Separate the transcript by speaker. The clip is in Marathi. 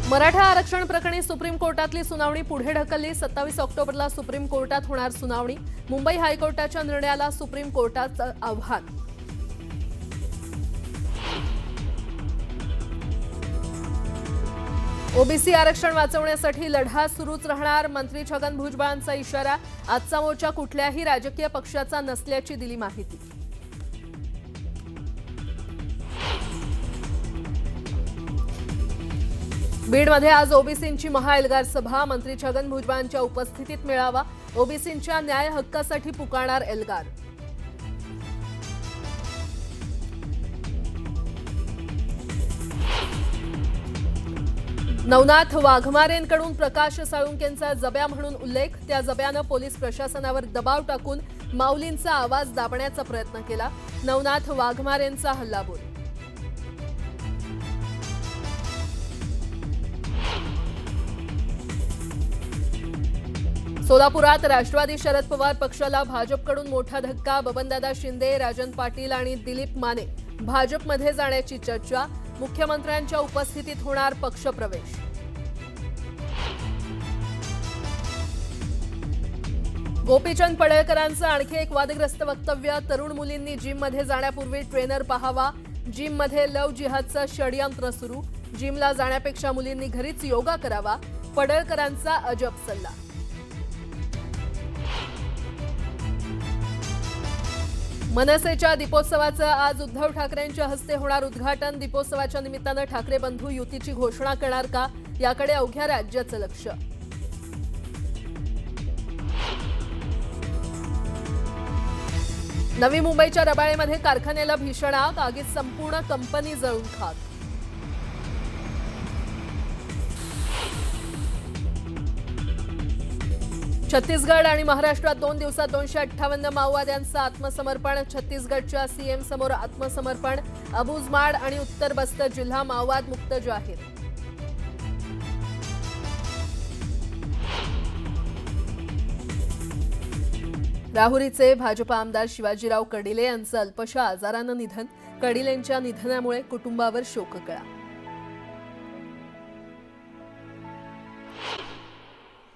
Speaker 1: मराठा आरक्षण प्रकरणी सुप्रीम कोर्टातली सुनावणी पुढे ढकलली। 27 ऑक्टोबरला सुप्रीम कोर्टात होणार सुनावणी। मुंबई हायकोर्टाच्या निर्णयाला सुप्रीम कोर्टाचं आव्हान। ओबीसी आरक्षण वाचवण्यासाठी लढा सुरूच राहणार, मंत्री छगन भुजबळांचा इशारा। आजचा मोर्चा कुठल्याही राजकीय पक्षाचा नसल्याची दिली माहिती। बीडमध्ये आज ओबीसींची महाएल्गार सभा, मंत्री छगन भुजबळांच्या उपस्थितीत मेळावा। ओबीसींच्या न्याय हक्कासाठी पुकारणार एल्गार। नवनाथ वाघमारेंकडून प्रकाश साळुंकेंचा जब्या म्हणून उल्लेख। त्या जब्यानं पोलीस प्रशासनावर दबाव टाकून माऊलींचा आवाज दाबण्याचा प्रयत्न केला। नवनाथ वाघमारेंचा हल्लाबोल। सोलापुरात राष्ट्रवादी शरद पवार पक्षाला भाजपकडून मोठा धक्का। बबनदादा शिंदे, राजन पाटील आणि दिलीप माने भाजपमध्ये जाण्याची चर्चा। मुख्यमंत्र्यांच्या उपस्थितीत होणार पक्षप्रवेश। गोपीचंद पडळकरांचं आणखी एक वादग्रस्त वक्तव्य। तरुण मुलींनी जिममध्ये जाण्यापूर्वी ट्रेनर पाहावा। जिममध्ये लव्ह जिहादचं षडयंत्र सुरू। जिमला जाण्यापेक्षा मुलींनी घरीच योगा करावा। पडळकरांचा अजब सल्ला। मनसेच्या दीपोत्सवाचं आज उद्धव ठाकरेंच्या हस्ते होणार उद्घाटन। दीपोत्सवाच्या निमित्तानं ठाकरे बंधू युतीची घोषणा करणार का, याकडे अवघ्या राज्याचं लक्ष। नवी मुंबईच्या रबाळेमध्ये कारखान्याला भीषण आग, आगीत संपूर्ण कंपनी जळून खाक। छत्तीसगड आणि महाराष्ट्रात 2 दिवसात 258 माओवाद्यांचं आत्मसमर्पण। छत्तीसगडच्या सीएम समोर आत्मसमर्पण। अबुजमाड आणि उत्तर बस्तर जिल्हा माओवाद मुक्त जाहीर। राहुरीचे भाजपा आमदार शिवाजीराव कडिले यांचं अल्पशा आजारानं निधन। कडिलेंच्या निधनामुळे कुटुंबावर शोककळा।